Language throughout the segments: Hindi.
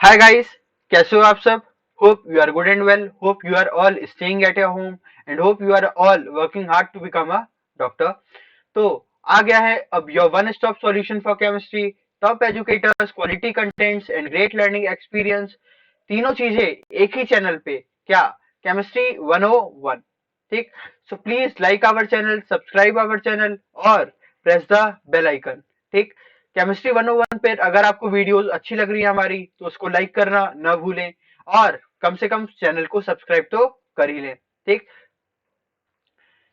हाय गाइस, कैसे हो आप सब। Hope you are good and well. Hope you are all staying at your home and hope you are all working hard to become a doctor. तो आ गया है अब your one stop solution for chemistry, top educators, quality contents and great learning experience. तीनों चीजें एक ही चैनल पे। क्या? केमिस्ट्री 101। ठीक। So please like our channel, subscribe our channel और प्रेस द बेल आइकन। ठीक। केमिस्ट्री 101 पे अगर आपको वीडियोस अच्छी लग रही है हमारी तो उसको लाइक करना ना भूलें और कम से कम चैनल को सब्सक्राइब तो कर ही लें। ठीक।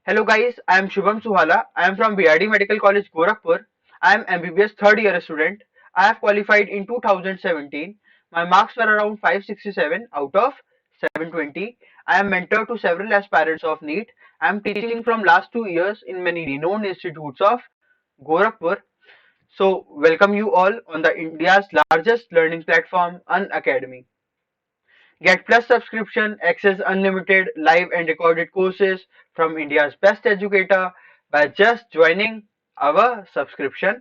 Hello guys, I am Shubham Suhala. I am from BRD Medical College Gorakhpur. I am MBBS third year student. I have qualified in 2017. My marks were around 567 out of 720. I am mentor to several aspirants of NEET. I am teaching from last 2 years in many renowned institutes of Gorakhpur. So welcome you all on the India's largest learning platform, Unacademy. Get Plus subscription, access unlimited live and recorded courses from India's best educator by just joining our subscription.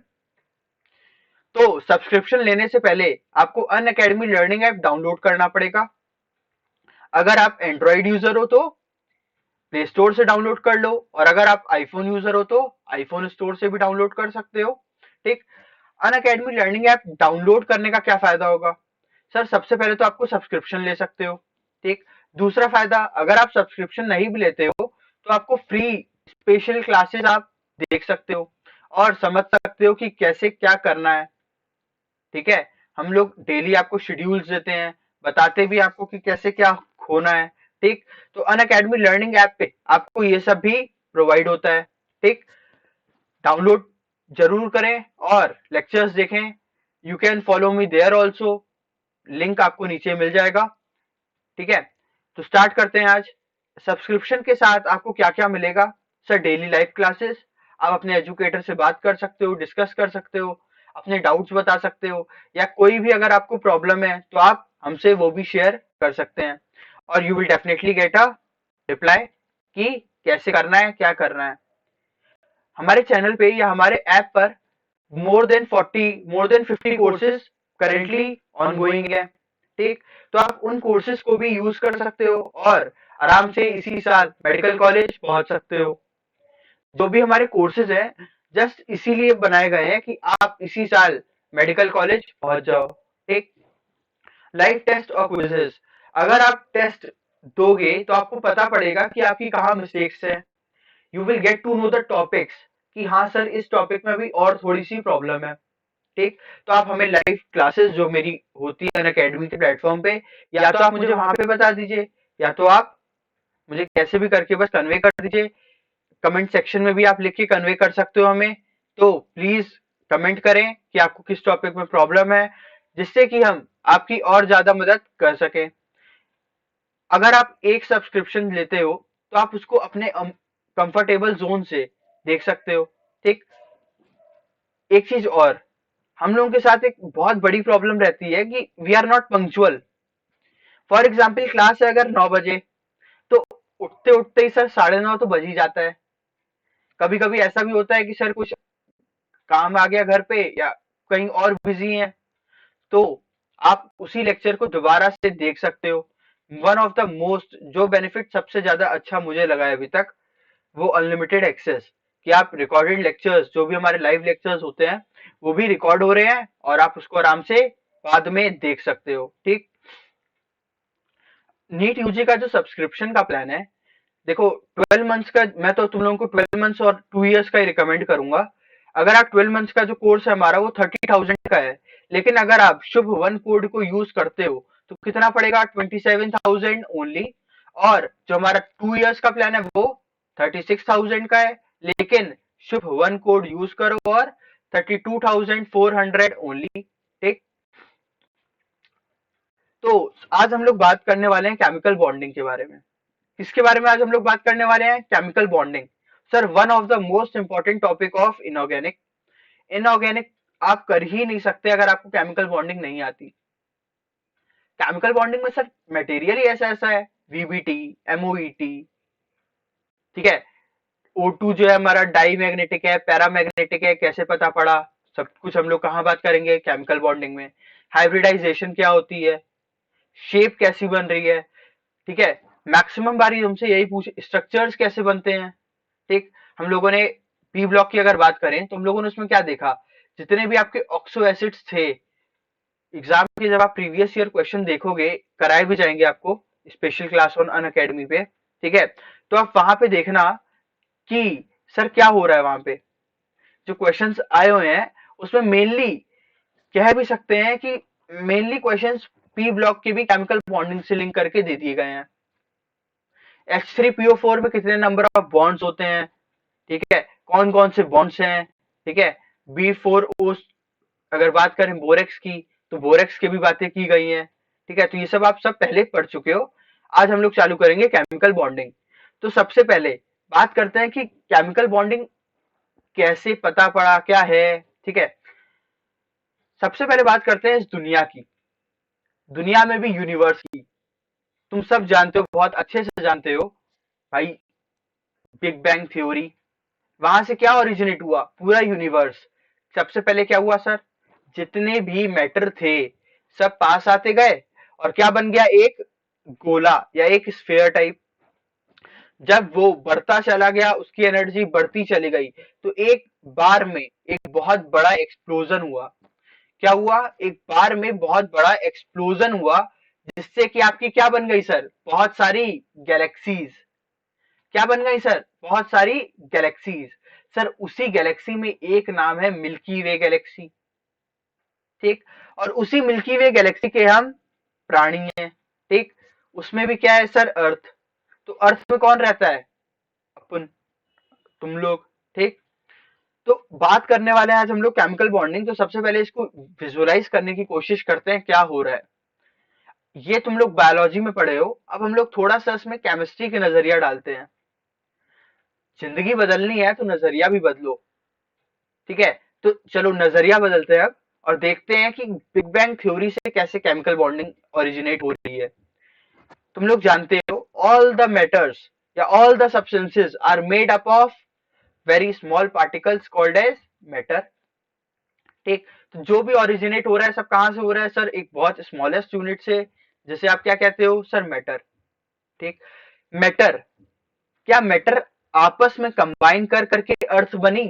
तो सब्सक्रिप्शन लेने से पहले आपको अन अकेडमी लर्निंग ऐप डाउनलोड करना पड़ेगा। अगर आप एंड्रॉइड यूजर हो तो प्ले स्टोर से डाउनलोड कर लो और अगर आप आईफोन यूजर हो तो आईफोन स्टोर से भी डाउनलोड कर सकते हो। ठीक। अन अकेडमी लर्निंग ऐप डाउनलोड करने का क्या फायदा होगा? सर सबसे पहले तो आपको सब्सक्रिप्शन ले सकते हो। ठीक। दूसरा फायदा, अगर आप सब्सक्रिप्शन नहीं भी लेते हो तो आपको फ्री स्पेशल क्लासेस आप देख सकते हो और समझ सकते हो कि कैसे क्या करना है। ठीक है। हम लोग डेली आपको शेड्यूल्स देते हैं, बताते भी आपको कि कैसे क्या होना है। ठीक। तो अन अकेडमी लर्निंग ऐप पे आपको ये सब भी प्रोवाइड होता है। ठीक। डाउनलोड जरूर करें और लेक्चर्स देखें। You can follow me there also, link आपको नीचे मिल जाएगा। ठीक है। तो स्टार्ट करते हैं आज। सब्सक्रिप्शन के साथ आपको क्या क्या मिलेगा? सर डेली लाइव क्लासेस, आप अपने एजुकेटर से बात कर सकते हो, डिस्कस कर सकते हो, अपने डाउट्स बता सकते हो या कोई भी अगर आपको प्रॉब्लम है तो आप हमसे वो भी शेयर कर सकते हैं और you will definitely get a reply कि कैसे करना है, क्या करना है। हमारे चैनल पे या हमारे ऐप पर more than 50 courses currently ongoing है। ठीक। तो आप उन कोर्सेज को भी यूज कर सकते हो और आराम से इसी साल मेडिकल कॉलेज पहुंच सकते हो। जो भी हमारे कोर्सेज हैं जस्ट इसीलिए बनाए गए हैं कि आप इसी साल मेडिकल कॉलेज पहुंच जाओ। ठीक। लाइव टेस्ट और क्विजेस, अगर आप टेस्ट दोगे तो आपको पता पड़ेगा कि आपकी कहाँ मिस्टेक्स है। You will get to know the topics कि हाँ सर इस टॉपिक में भी और थोड़ी सी प्रॉब्लम है। ठीक। तो आप हमें लाइव क्लासेस जो मेरी होती है अकेडमी के प्लेटफॉर्म पे, या तो आप मुझे वहां पे बता दीजिए या तो आप मुझे कैसे भी करके बस कन्वे कर दीजिए। कमेंट सेक्शन में भी आप लिख के कन्वे कर सकते हो हमें। तो प्लीज कमेंट करें कि आपको किस टॉपिक में प्रॉब्लम है जिससे कि हम आपकी और ज्यादा मदद कर सकें। अगर आप एक सब्सक्रिप्शन लेते हो तो आप उसको अपने कंफर्टेबल जोन से देख सकते हो। ठीक। एक चीज और, हम लोगों के साथ एक बहुत बड़ी प्रॉब्लम रहती है कि we are not punctual. For example class है अगर 9 बजे, तो उठते उठते ही सर 9:30 तो बज ही जाता है। कभी कभी ऐसा भी होता है कि सर कुछ काम आ गया घर पे या कहीं और बिजी हैं, तो आप उसी लेक्चर को दोबारा से देख सकते हो। वन ऑफ द मोस्ट जो बेनिफिट सबसे ज्यादा अच्छा मुझे लगा है अभी तक, वो अनलिमिटेड एक्सेस, कि आप रिकॉर्डेड लेक्चर्स जो भी हमारे लाइव लेक्चर्स होते हैं वो भी रिकॉर्ड हो रहे हैं और आप उसको आराम से बाद में देख सकते हो। ठीक। नीट यूजी का जो सब्सक्रिप्शन का प्लान है, देखो 12 मंथ्स का, मैं तो तुम लोगों को 12 मंथ्स और 2 इयर्स का ही रिकमेंड करूंगा। अगर आप 12 मंथ्स का जो कोर्स है हमारा वो 30,000 का है, लेकिन अगर आप शुभ वन कोड को यूज करते हो तो कितना पड़ेगा? 27,000 ओनली। और जो हमारा 2 इयर्स का प्लान है वो 36,000 का है, लेकिन शुभ वन कोड यूज करो और 32,400 ओनली। ठीक। तो आज हम लोग बात करने वाले हैं केमिकल बॉन्डिंग के बारे में। किसके बारे में आज हम लोग बात करने वाले हैं? Chemical bonding. Sir one of the most important topic of inorganic. Inorganic आप कर ही नहीं सकते अगर आपको केमिकल बॉन्डिंग नहीं आती। केमिकल बॉन्डिंग में सर मटेरियल ही ऐसा ऐसा है, वीबीटी, एमओईटी। ठीक है। O2 जो है हमारा डाई मैग्नेटिक है, पैरामैग्नेटिक है, कैसे पता पड़ा? सब कुछ हम लोग कहाँ बात करेंगे? केमिकल बॉन्डिंग में। हाइब्रिडाइजेशन क्या होती है, शेप कैसी बन रही है, ठीक है। मैक्सिमम बारी हमसे यही पूछ, स्ट्रक्चर्स कैसे बनते हैं, ठीक। हम लोगों ने पी ब्लॉक की अगर बात करें तो हम लोगों ने उसमें क्या देखा, जितने भी आपके ऑक्सो एसिड्स थे, एग्जाम के जब आप प्रीवियस ईयर क्वेश्चन देखोगे, कराए भी जाएंगे आपको special class on Unacademy पे, ठीक है। तो आप वहां पे देखना कि सर क्या हो रहा है, वहां पे जो क्वेश्चंस आए हुए हैं उसमें मेनली कह भी सकते हैं कि मेनली क्वेश्चंस पी ब्लॉक के भी केमिकल बॉन्डिंग से लिंक करके दे दिए गए हैं। H3PO4 में कितने नंबर ऑफ बॉन्ड्स होते हैं, ठीक है, कौन कौन से बॉन्ड्स हैं, ठीक है। B4O अगर बात करें बोरेक्स की, तो बोरेक्स की भी बातें की गई हैं, ठीक है। तो ये सब आप सब पहले पढ़ चुके हो। आज हम लोग चालू करेंगे केमिकल बॉन्डिंग। तो सबसे पहले बात करते हैं कि केमिकल बॉन्डिंग कैसे पता पड़ा, क्या है, ठीक है। सबसे पहले बात करते हैं इस दुनिया की, दुनिया में भी यूनिवर्स की। तुम सब जानते हो, बहुत अच्छे से जानते हो भाई, बिग बैंग थ्योरी, वहां से क्या ओरिजिनेट हुआ, पूरा यूनिवर्स। सबसे पहले क्या हुआ सर, जितने भी मैटर थे सब पास आते गए और क्या बन गया, एक गोला या एक स्फेयर टाइप। जब वो बढ़ता चला गया, उसकी एनर्जी बढ़ती चली गई, तो एक बार में एक बहुत बड़ा एक्सप्लोजन हुआ। क्या हुआ, एक बार में बहुत बड़ा एक्सप्लोजन हुआ, जिससे कि आपकी क्या बन गई सर, बहुत सारी गैलेक्सीज। क्या बन गई सर, बहुत सारी गैलेक्सीज। सर उसी गैलेक्सी में एक नाम है मिल्की वे गैलेक्सी, ठीक। और उसी मिल्की वे गैलेक्सी के हम प्राणी हैं, ठीक। उसमें भी क्या है सर, अर्थ। तो अर्थ में कौन रहता है, अपन, तुम लोग, ठीक। तो बात करने वाले हैं आज हम लोग केमिकल बॉन्डिंग। तो सबसे पहले इसको विजुअलाइज करने की कोशिश करते हैं क्या हो रहा है। ये तुम लोग बायोलॉजी में पढ़े हो, अब हम लोग थोड़ा सा इसमें केमिस्ट्री के नजरिया डालते हैं। जिंदगी बदलनी है तो नजरिया भी बदलो, ठीक है। तो चलो नजरिया बदलते हैं अब, और देखते हैं कि बिग बैंग थ्योरी से कैसे केमिकल बॉन्डिंग ओरिजिनेट हो रही है। तुम लोग जानते हो, ऑल द मैटर्स या all the substances are made up of very small particles called as matter, ठीक। तो जो भी ओरिजिनेट हो रहा है सब कहां से हो रहा है सर, एक बहुत स्मॉलेस्ट यूनिट से, जिसे आप क्या कहते हो सर, मैटर, ठीक। मैटर, क्या मैटर आपस में कंबाइन कर करके अर्थ बनी।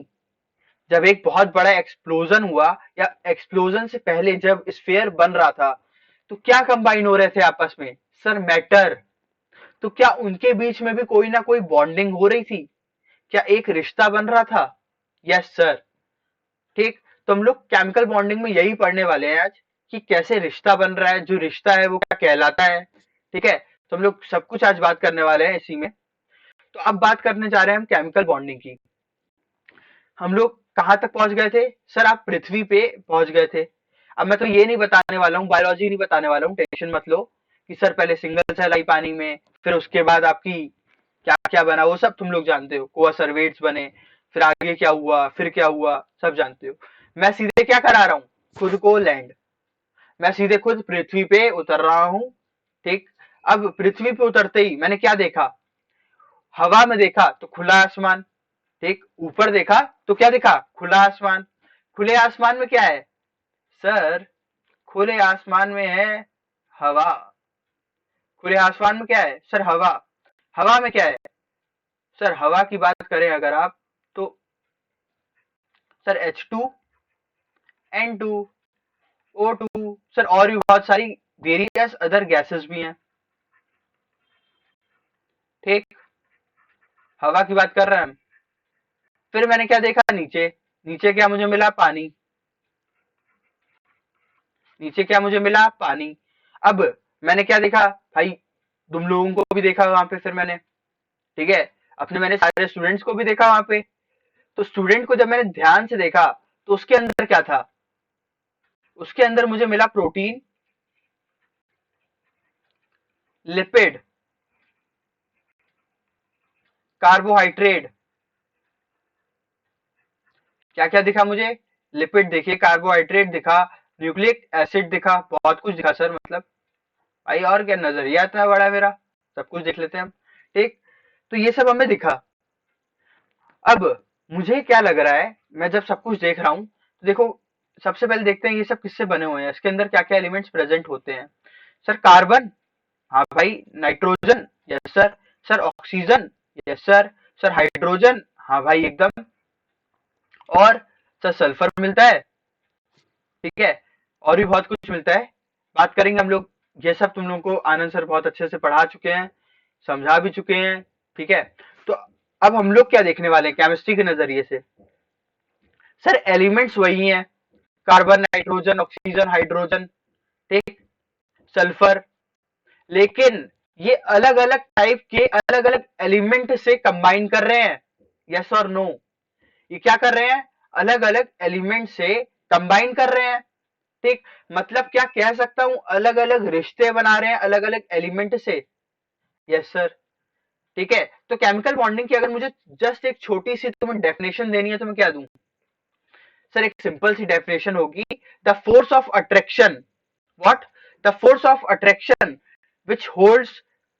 जब एक बहुत बड़ा एक्सप्लोजन हुआ, या एक्सप्लोजन से पहले जब स्फीयर बन रहा था, तो क्या कंबाइन हो रहे थे आपस में सर, मैटर। तो क्या उनके बीच में भी कोई ना कोई बॉन्डिंग हो रही थी, क्या एक रिश्ता बन रहा था, यस सर, ठीक। तो हम लोग केमिकल बॉन्डिंग में यही पढ़ने वाले हैं आज, कि कैसे रिश्ता बन रहा है, जो रिश्ता है वो क्या कहलाता है, ठीक है। तो हम लोग सब कुछ आज बात करने वाले हैं इसी में। तो अब बात करने जा रहे हैं हम केमिकल बॉन्डिंग की। हम लोग कहाँ तक पहुंच गए थे सर, आप पृथ्वी पे पहुंच गए थे। अब मैं तो ये नहीं बताने वाला हूँ, बायोलॉजी नहीं बताने वाला हूँ, टेंशन मत लो, कि सर पहले सिंगल सेल आई पानी में, फिर उसके बाद आपकी क्या क्या बना, वो सब तुम लोग जानते हो, कोआ सर्वेट्स बने, फिर आगे क्या हुआ, फिर क्या हुआ, सब जानते हो। मैं सीधे क्या करा रहा हूँ, खुद को लैंड, मैं सीधे खुद पृथ्वी पे उतर रहा हूँ, ठीक। अब पृथ्वी पे उतरते ही मैंने क्या देखा, हवा में देखा तो खुला आसमान, ठीक। ऊपर देखा तो क्या दिखा, खुला आसमान। खुले आसमान में क्या है सर, खुले आसमान में है हवा। खुले आसमान में क्या है सर, हवा। हवा में क्या है सर, हवा की बात करें अगर आप, तो sir H2, N2, O2, sir और भी बहुत सारी वेरियस अदर गैसेस भी हैं, ठीक। हवा की बात कर रहे हैं हम। फिर मैंने क्या देखा नीचे, नीचे क्या मुझे मिला, पानी। नीचे क्या मुझे मिला, पानी। अब मैंने क्या देखा भाई, तुम लोगों को भी देखा वहां पे, फिर मैंने, ठीक है, अपने मैंने सारे स्टूडेंट्स को भी देखा वहां पे। तो स्टूडेंट को जब मैंने ध्यान से देखा, तो उसके अंदर क्या था, उसके अंदर मुझे मिला प्रोटीन, लिपिड, कार्बोहाइड्रेट। क्या क्या दिखा मुझे, लिपिड दिखे, कार्बोहाइड्रेट दिखा, न्यूक्लिक एसिड दिखा, बहुत कुछ दिखा सर, मतलब भाई और क्या, नजरिया इतना बड़ा है मेरा, सब कुछ देख लेते हैं हम, ठीक। तो ये सब हमें दिखा। अब मुझे क्या लग रहा है, मैं जब सब कुछ देख रहा हूं, तो देखो, सबसे पहले देखते हैं ये सब किससे बने हुए हैं, इसके अंदर क्या क्या एलिमेंट्स प्रेजेंट होते हैं। सर कार्बन, हाँ भाई। Nitrogen, yes sir. Sir oxygen, yes sir. Sir hydrogen, हाँ भाई एकदम। और सर सल्फर मिलता है, ठीक है। और भी बहुत कुछ मिलता है, बात करेंगे हम लोग। ये सब तुम लोगों को आनंद सर बहुत अच्छे से पढ़ा चुके हैं, समझा भी चुके हैं, ठीक है। तो अब हम लोग क्या देखने वाले हैं केमिस्ट्री के नजरिए से। सर एलिमेंट्स वही हैं, कार्बन, नाइट्रोजन, ऑक्सीजन, हाइड्रोजन, ठीक, सल्फर। लेकिन ये अलग अलग टाइप के अलग अलग एलिमेंट से कंबाइन कर रहे हैं, यस और नो। ये क्या कर रहे हैं, अलग अलग एलिमेंट से कंबाइन कर रहे हैं, ठीक। मतलब क्या कह सकता हूं, अलग अलग रिश्ते बना रहे हैं अलग अलग एलिमेंट से, यस सर, ठीक है। तो केमिकल बॉन्डिंग की अगर मुझे जस्ट एक छोटी सी तुम्हें डेफिनेशन देनी है तो मैं क्या दूं। सर एक सिंपल सी डेफिनेशन होगी, the force of attraction, what, the force of attraction which holds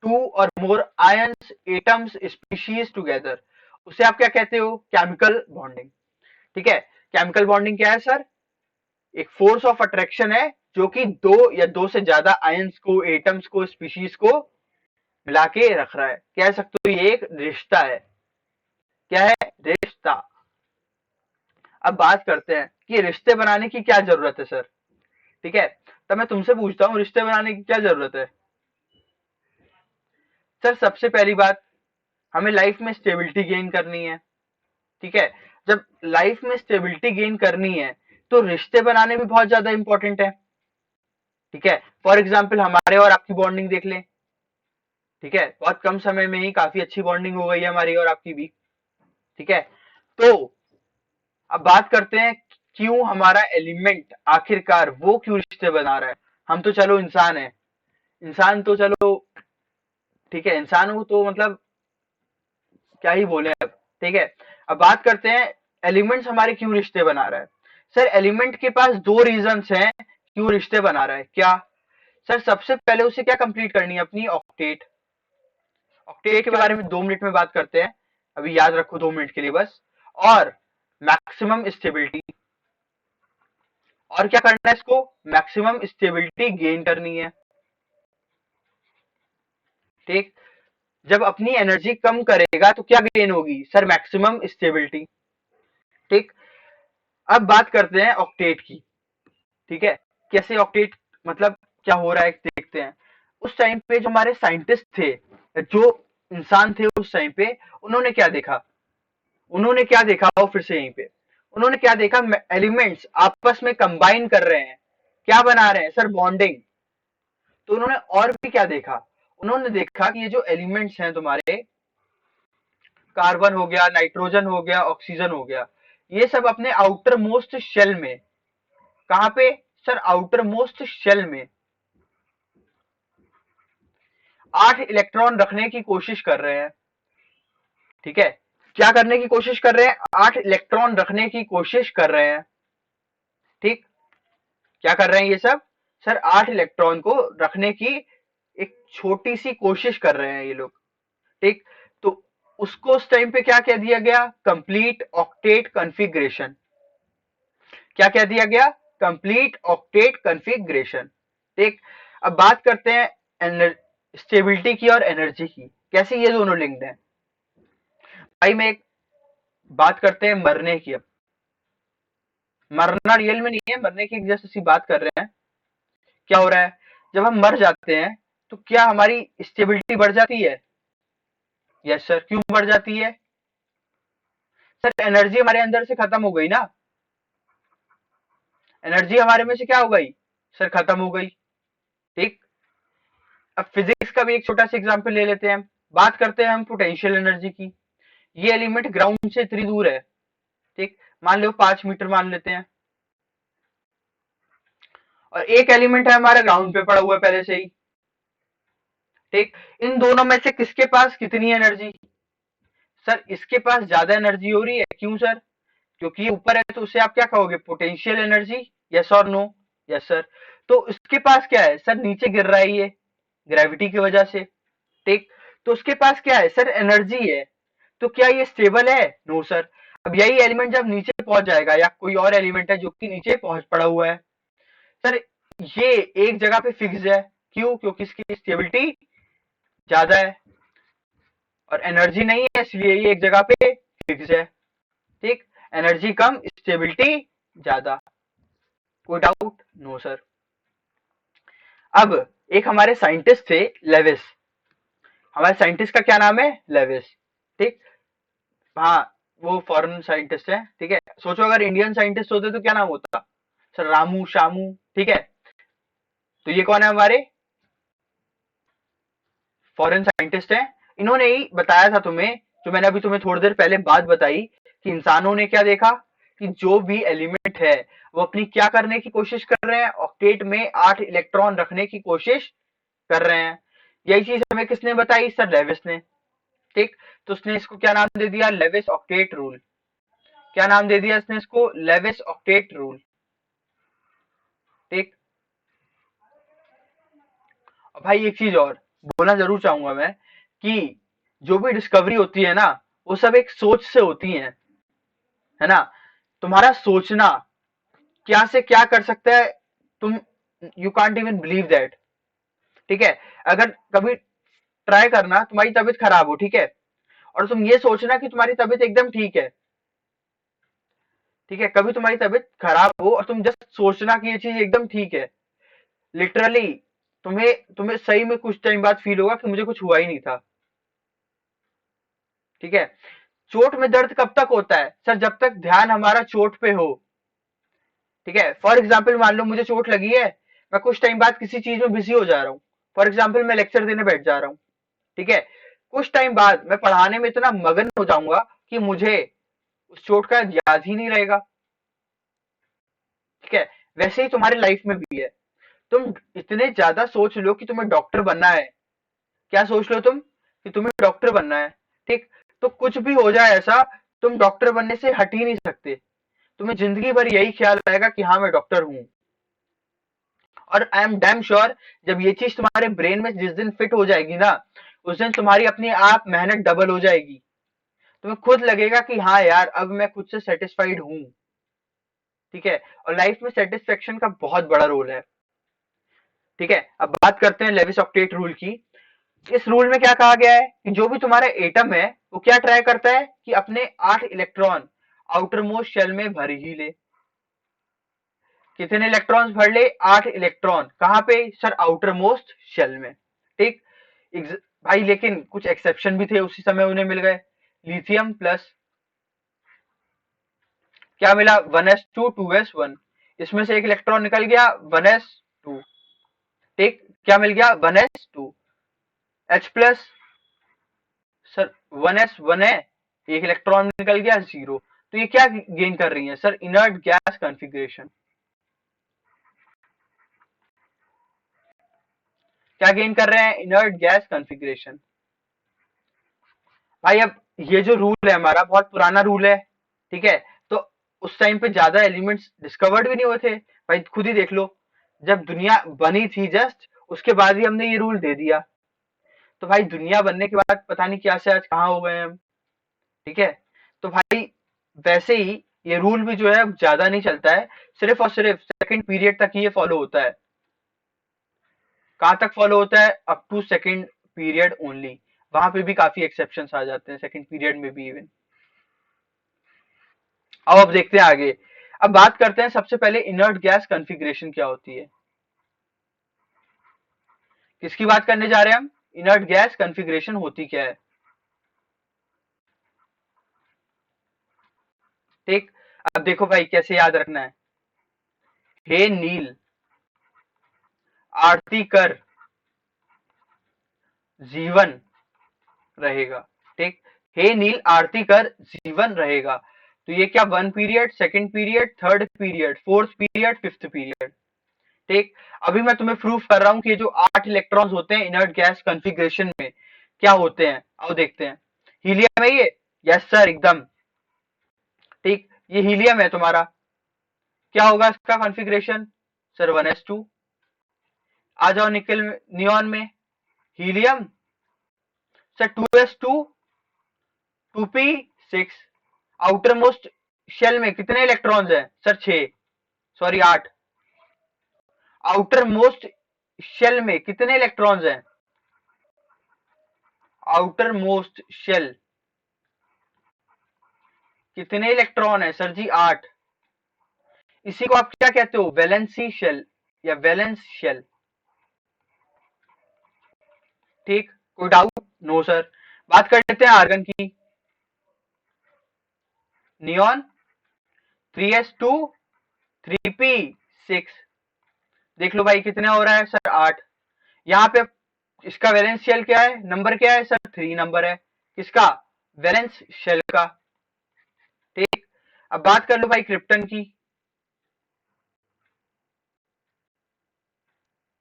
two or more ions, atoms, species together, उसे आप क्या कहते हो, केमिकल बॉन्डिंग, ठीक है। केमिकल बॉन्डिंग क्या है सर, एक फोर्स ऑफ अट्रैक्शन है जो कि दो या दो से ज्यादा आयंस को, एटम्स को, स्पीशीज को मिला के रख रहा है, कह सकते हो ये एक रिश्ता है। क्या है, रिश्ता। अब बात करते हैं कि रिश्ते बनाने की क्या जरूरत है सर, ठीक है। तब मैं तुमसे पूछता हूँ रिश्ते बनाने की क्या जरूरत है। सर सबसे पहली बात, हमें लाइफ में स्टेबिलिटी गेन करनी है, ठीक है। जब लाइफ में स्टेबिलिटी गेन करनी है तो रिश्ते बनाने भी बहुत ज्यादा इंपॉर्टेंट है, ठीक है। फॉर एग्जाम्पल हमारे और आपकी बॉन्डिंग देख लें, ठीक है। बहुत कम समय में ही काफी अच्छी बॉन्डिंग हो गई है हमारी और आपकी भी, ठीक है। तो अब बात करते हैं क्यों हमारा एलिमेंट आखिरकार वो क्यों रिश्ते बना रहा है। हम तो चलो इंसान है, इंसान तो चलो ठीक है, इंसान हो तो मतलब क्या ही बोले अब, ठीक है। अब बात करते हैं एलिमेंट्स हमारे क्यों रिश्ते बना रहा है। सर एलिमेंट के पास दो रीजंस हैं क्यों रिश्ते बना रहा है। क्या सर, सबसे पहले उसे क्या कंप्लीट करनी है, अपनी ऑक्टेट। ऑक्टेट के बारे में 2 मिनट में बात करते हैं, अभी याद रखो 2 मिनट के लिए बस। और मैक्सिमम स्टेबिलिटी, और क्या करना है इसको, मैक्सिमम स्टेबिलिटी गेन करनी है, ठीक। जब अपनी एनर्जी कम करेगा तो क्या गेन होगी सर, मैक्सिमम स्टेबिलिटी, ठीक। अब बात करते हैं ऑक्टेट की, ठीक है। कैसे ऑक्टेट, मतलब क्या हो रहा है देखते हैं। उस टाइम पे जो हमारे साइंटिस्ट थे, जो इंसान थे उस टाइम पे, उन्होंने क्या देखा, उन्होंने क्या देखा वो फिर से यहीं पे, उन्होंने क्या देखा, एलिमेंट्स आपस में कंबाइन कर रहे हैं, क्या बना रहे हैं सर, बॉन्डिंग। तो उन्होंने और भी क्या देखा, उन्होंने देखा कि ये जो एलिमेंट्स हैं तुम्हारे, कार्बन हो गया, नाइट्रोजन हो गया, ऑक्सीजन हो गया, ये सब अपने आउटर मोस्ट शेल में, कहां पे सर, आउटर मोस्ट शेल में 8 इलेक्ट्रॉन रखने की कोशिश कर रहे हैं, ठीक है। क्या करने की कोशिश कर रहे हैं, 8 इलेक्ट्रॉन रखने की कोशिश कर रहे हैं, ठीक। क्या कर रहे हैं ये सब, सर 8 इलेक्ट्रॉन को रखने की एक छोटी सी कोशिश कर रहे हैं ये लोग, ठीक। तो उसको उस टाइम पे क्या कह दिया गया, कंप्लीट ऑक्टेट कॉन्फ़िगरेशन। क्या कह दिया गया, कंप्लीट ऑक्टेट कॉन्फ़िगरेशन, ठीक। अब बात करते हैं स्टेबिलिटी की और एनर्जी की, कैसे ये दोनों लिंक्ड हैं। भाई मैं एक बात करते हैं मरने की। अब मरना रियल में नहीं है, मरने की जस्ट ऐसी बात कर रहे हैं। क्या हो रहा है, जब हम मर जाते हैं तो क्या हमारी स्टेबिलिटी बढ़ जाती है, यस सर। क्यों बढ़ जाती है सर, एनर्जी हमारे अंदर से खत्म हो गई ना, एनर्जी हमारे में से क्या हो गई सर, खत्म हो गई, ठीक। अब फिजिक्स का भी एक छोटा सा एग्जांपल ले लेते हैं, बात करते हैं हम पोटेंशियल एनर्जी की। ये एलिमेंट ग्राउंड से इतनी दूर है, ठीक, मान लो 5 मीटर मान लेते हैं, और एक एलिमेंट है हमारा ग्राउंड पे पड़ा हुआ है पहले से ही, ठीक। इन दोनों में से किसके पास कितनी एनर्जी, सर इसके पास ज्यादा एनर्जी हो रही है, क्यों सर, क्योंकि ये ऊपर है तो उसे आप क्या कहोगे, पोटेंशियल एनर्जी, यस और नो, यस सर। तो इसके पास क्या है सर, नीचे गिर रहा है ये ग्रेविटी की वजह से, ठीक। तो उसके पास क्या है सर, एनर्जी है। तो क्या ये स्टेबल है, नो सर। अब यही एलिमेंट जब नीचे पहुंच जाएगा, या कोई और एलिमेंट है जो कि नीचे पहुंच पड़ा हुआ है सर, ये एक जगह पे फिक्स है। क्यों? क्योंकि इसकी स्टेबिलिटी ज्यादा है और एनर्जी नहीं है, इसलिए ये एक जगह पे फिक्स है। ठीक, एनर्जी कम, स्टेबिलिटी ज्यादा। कोई डाउट? No sir. अब एक हमारे साइंटिस्ट थे, लेविस। हमारे साइंटिस्ट का क्या नाम है? लेविस। ठीक, हाँ, वो फॉरेन साइंटिस्ट है। ठीक है, सोचो अगर इंडियन साइंटिस्ट होते तो क्या नाम होता? सर रामू, शामू। ठीक है, तो ये कौन है? हमारे फॉरेन साइंटिस्ट है। इन्होंने ही बताया था तुम्हें, जो मैंने अभी तुम्हें थोड़ी देर पहले बात बताई, कि इंसानों ने क्या देखा, कि जो भी एलिमेंट है वो अपनी क्या करने की कोशिश कर रहे हैं? ऑक्टेट में 8 इलेक्ट्रॉन रखने की कोशिश कर रहे हैं। यही चीज हमें किसने बताई? सर लेविस ने। ठीक, तो उसने इसको क्या नाम दे दिया? Lewis octet rule. क्या नाम दे दिया इसने इसको? Lewis octet rule. ठीक, और भाई एक चीज और बोलना जरूर चाहूंगा मैं, कि जो भी डिस्कवरी होती है ना, वो सब एक सोच से होती है ना? तुम्हारा सोचना क्या से क्या कर सकता है, तुम, you can't even believe that. ठीक है, अगर कभी ट्राई करना, तुम्हारी तबीयत खराब हो, ठीक है, और तुम ये सोचना कि तुम्हारी तबीयत एकदम ठीक है। ठीक है, कभी तुम्हारी तबीयत खराब हो और तुम जस्ट सोचना कि ये चीज एकदम ठीक है, लिटरली तुम्हें तुम्हें सही में कुछ टाइम बाद फील होगा कि मुझे कुछ हुआ ही नहीं था। ठीक है, चोट में दर्द कब तक होता है? सर जब तक ध्यान हमारा चोट पे हो। ठीक है, फॉर एग्जाम्पल मान लो मुझे चोट लगी है, मैं कुछ टाइम बाद किसी चीज में बिजी हो जा रहा हूँ। फॉर एग्जाम्पल मैं लेक्चर देने बैठ जा रहा हूँ। ठीक है, कुछ टाइम बाद मैं पढ़ाने में इतना मगन हो जाऊंगा कि मुझे उस चोट का याद ही नहीं रहेगा। ठीक है, वैसे ही तुम्हारी लाइफ में भी है। तुम इतने ज्यादा सोच लो कि तुम्हें डॉक्टर बनना है। क्या सोच लो तुम? कि तुम्हें डॉक्टर बनना है। ठीक, तो कुछ भी हो जाए ऐसा, तुम डॉक्टर बनने से हट ही नहीं सकते। तुम्हें जिंदगी भर यही ख्याल रहेगा कि हाँ मैं डॉक्टर हूँ। और आई एम डैम श्योर, जब ये चीज तुम्हारे ब्रेन में जिस दिन फिट हो जाएगी ना, उस दिन तुम्हारी अपनी आप मेहनत डबल हो जाएगी। तुम्हें खुद लगेगा कि हाँ यार, अब मैं खुद से सेटिस्फाइड हूँ। ठीक है, और लाइफ में सेटिस्फेक्शन का बहुत बड़ा रोल है। ठीक है, अब बात करते हैं लेविस ऑक्टेट रूल की। इस रूल में क्या कहा गया है, कि जो भी तुम्हारा एटम है वो क्या ट्राई करता है, कि अपने 8 इलेक्ट्रॉन आउटर मोस्ट शेल में भर ही ले। कितने इलेक्ट्रॉन्स भर ले? 8 इलेक्ट्रॉन। कहां पे? सर आउटर मोस्ट शेल में। ठीक, भाई लेकिन कुछ एक्सेप्शन भी थे, उसी समय उन्हें मिल गए। लिथियम प्लस क्या मिला? 1s2 2s1। इसमें से एक इलेक्ट्रॉन निकल गया, 1s2। ठीक, क्या मिल गया? 1s2। H plus, sir 1s1 है, एक इलेक्ट्रॉन निकल गया, 0। तो ये क्या गेन कर रही है? Sir inert gas configuration. क्या गेन कर रहे हैं? Inert gas configuration. भाई अब ये जो रूल है हमारा, बहुत पुराना रूल है। ठीक है, तो उस टाइम पे ज्यादा एलिमेंट्स डिस्कवर्ड भी नहीं हुए थे। भाई खुद ही देख लो, जब दुनिया बनी थी जस्ट, उसके बाद ही हमने ये रूल दे दिया। तो भाई दुनिया बनने के बाद पता नहीं क्या से आज कहाँ हो गए हम। ठीक है, तो भाई वैसे ही ये रूल भी जो है अब ज्यादा नहीं चलता है। सिर्फ और सिर्फ सेकंड पीरियड तक ही ये फॉलो होता है। कहाँ तक फॉलो होता है? Up to second period only. वहां पे भी काफी एक्सेप्शंस आ जाते हैं सेकंड पीरियड में भी इवन। अब देखते हैं आगे। अब बात करते हैं सबसे पहले इनर्ट गैस कॉन्फ़िगरेशन क्या होती है। किसकी बात करने जा रहे हैं हम? इनर्ट गैस कॉन्फ़िगरेशन होती क्या है? ठीक, अब देखो भाई कैसे याद रखना है। हे नील, आरती कर, जीवन रहेगा। ठीक, हे नील आरती कर, जीवन रहेगा। तो ये क्या? 1 period, second period, third period, fourth period, fifth period. ठीक, अभी मैं तुम्हें प्रूफ कर रहा हूं कि ये जो 8 इलेक्ट्रॉन्स होते हैं इनर्ट गैस कॉन्फ़िगरेशन में, क्या होते हैं, आओ देखते हैं। हीलियम है ये? यस सर, एकदम ठीक, ये हीलियम है तुम्हारा। क्या होगा इसका कॉन्फ़िगरेशन? Sir 1s2। आ जाओ निकल, नियॉन में, helium, sir 2s2 2p6। Outer most shell में कितने इलेक्ट्रॉन्स हैं sir? 6, sorry 8। Outer most shell में कितने इलेक्ट्रॉन्स हैं? आउटर मोस्ट शेल कितने इलेक्ट्रॉन है सर जी? 8। इसी को आप क्या कहते हो? वैलेंसी शेल या वैलेंस शेल। ठीक, कोई डाउट? No sir. बात कर लेते हैं आर्गन की। Neon 3s2 3p6। देख लो भाई कितने हो रहा है सर? 8। यहाँ पे इसका वैलेंस शेल क्या है? नंबर क्या है सर? 3 नंबर है। किसका? वैलेंस शेल का। ठीक, अब बात कर लो भाई क्रिप्टन की।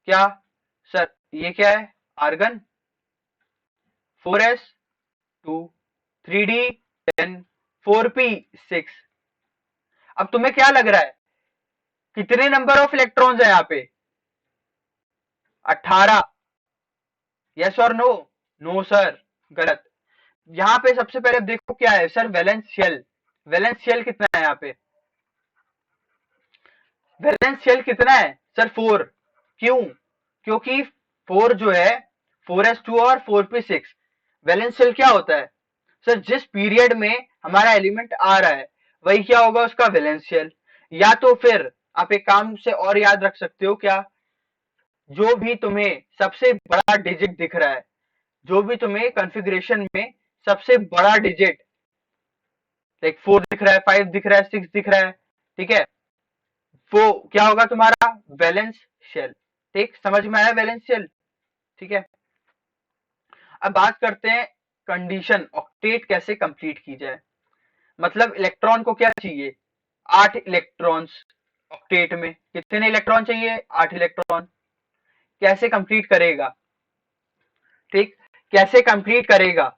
क्या सर? ये क्या है? Argon 4s2 3d10 4p6। अब तुम्हें क्या लग रहा है कितने नंबर ऑफ इलेक्ट्रॉन्स है यहाँ पे? 18। यस और नो? नो सर, गलत। यहाँ पे सबसे पहले देखो क्या है sir? Valence shell. Valence shell कितना है यहाँ पे? वैलेंस शेल कितना है सर? 4। क्यों? क्योंकि 4 जो है 4s2 और 4p6, वैलेंस शेल क्या होता है सर? जिस पीरियड में हमारा एलिमेंट आ रहा है वही क्या होगा? उसका वैलेंस शेल। या तो फिर आप एक काम से और याद रख सकते हो क्या? जो भी तुम्हें सबसे बड़ा डिजिट दिख रहा है, जो भी तुम्हें कॉन्फ़िगरेशन में सबसे बड़ा डिजिट, लाइक 4 दिख रहा है, 5 दिख रहा है, 6 दिख रहा है, ठीक है, वो क्या होगा? तुम्हारा वैलेंस शेल। ठीक, समझ में आया वैलेंस शेल? ठीक है, अब बात करते हैं कंडीशन ऑक्टेट कैसे कंप्लीट की जाए। मतलब इलेक्ट्रॉन को क्या चाहिए? 8 इलेक्ट्रॉन्स। ऑक्टेट में कितने इलेक्ट्रॉन चाहिए? 8 इलेक्ट्रॉन। कैसे कंप्लीट करेगा? ठीक, कैसे कंप्लीट करेगा?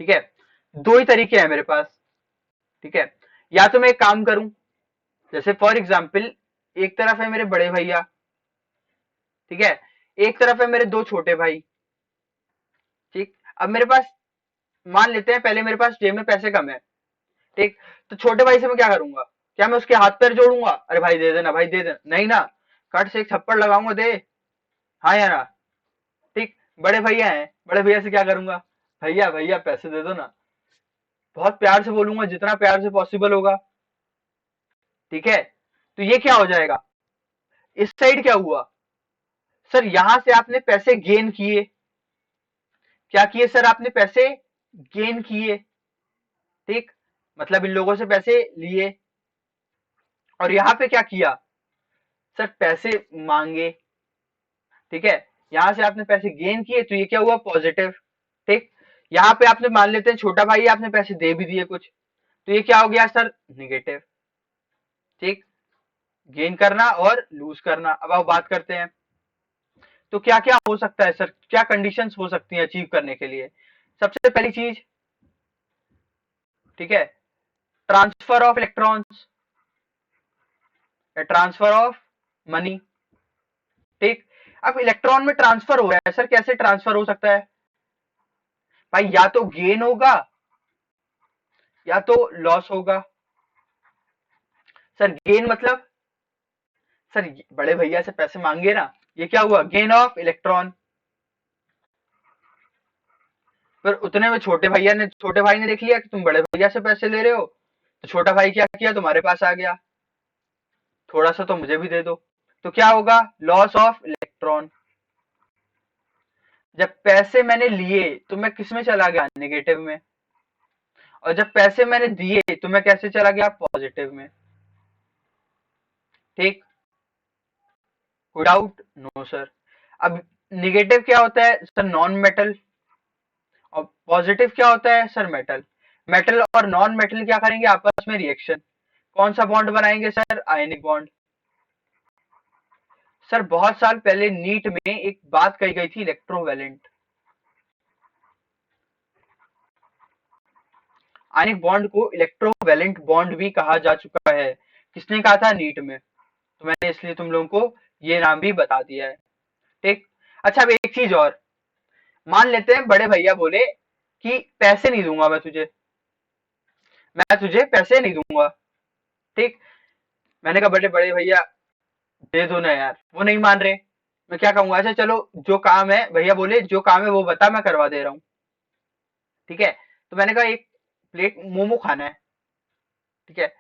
ठीक है, दो ही तरीके हैं मेरे पास। ठीक है, या तो मैं एक काम करूं, जैसे फॉर एग्जाम्पल एक तरफ है मेरे बड़े भैया, ठीक है, एक तरफ है मेरे दो छोटे भाई। ठीक, अब मेरे पास, मान लेते हैं पहले मेरे पास जेब में पैसे कम है। ठीक, तो छोटे भाई से मैं क्या करूंगा? क्या मैं उसके हाथ पैर जोड़ूंगा? अरे भाई दे देना, भाई दे देना? नहीं ना, कट से एक थप्पड़ लगाऊंगा, दे। हाँ या ना? ठीक, बड़े भैया हैं, बड़े भैया से क्या करूंगा? भैया भैया पैसे दे दो ना। बहुत प्यार से बोलूंगा, जितना प्यार से पॉसिबल होगा। ठीक है, तो ये क्या हो जाएगा? इस साइड क्या हुआ सर? यहां से आपने पैसे गेन किए। क्या किए सर? आपने पैसे गेन किए। ठीक, मतलब इन लोगों से पैसे लिए, और यहां पे क्या किया सर? पैसे मांगे। ठीक है, यहां से आपने पैसे गेन किए, तो ये क्या हुआ? पॉजिटिव। ठीक, यहाँ पे आपने, मान लेते हैं छोटा भाई, आपने पैसे दे भी दिए कुछ, तो ये क्या हो गया सर? निगेटिव। ठीक, गेन करना और लूज करना। अब आप बात करते हैं तो क्या क्या हो सकता है सर? क्या कंडीशंस हो सकती हैं अचीव करने के लिए? सबसे पहली चीज, ठीक है, ट्रांसफर ऑफ इलेक्ट्रॉन्स या ट्रांसफर ऑफ मनी। ठीक, अब इलेक्ट्रॉन में ट्रांसफर हो रहा है सर, कैसे ट्रांसफर हो सकता है भाई? या तो गेन होगा या तो लॉस होगा। सर गेन मतलब, सर बड़े भैया से पैसे मांगे ना, ये क्या हुआ? Gain of electron. फिर उतने में छोटे भाई ने देख लिया कि तुम बड़े भैया से पैसे ले रहे हो, तो छोटा भाई क्या किया? तुम्हारे पास आ गया, थोड़ा सा तो मुझे भी दे दो। तो क्या होगा? Loss of electron. जब पैसे मैंने लिए तो मैं किस में चला गया? नेगेटिव में। और जब पैसे मैंने दिए तो मैं कैसे चला गया? पॉजिटिव में। ठीक, कोई डाउट? No sir. अब निगेटिव क्या होता है सर? Non metal. और पॉजिटिव क्या होता है सर? मेटल। मेटल और नॉन मेटल क्या करेंगे? आपस में रिएक्शन। कौन सा बॉन्ड बनाएंगे सर? Ionic bond. सर बहुत साल पहले नीट में एक बात कही गई थी, इलेक्ट्रोवैलेंट। आयनिक बॉन्ड को इलेक्ट्रोवैलेंट बॉन्ड भी कहा जा चुका है। किसने कहा था? नीट में। तो मैंने इसलिए तुम लोगों को ये नाम भी बता दिया है। ठीक, अच्छा अब एक चीज और, मान लेते हैं बड़े भैया बोले कि पैसे नहीं दूंगा मैं तुझे, मैं तुझे पैसे नहीं दूंगा। ठीक। मैंने कहा बड़े बड़े भैया दे दो ना यार, वो नहीं मान रहे। मैं क्या कहूंगा, अच्छा चलो जो काम है, भैया बोले जो काम है वो बता, मैं करवा दे रहा हूँ। ठीक है। तो मैंने कहा एक प्लेट मोमो खाना है। ठीक है।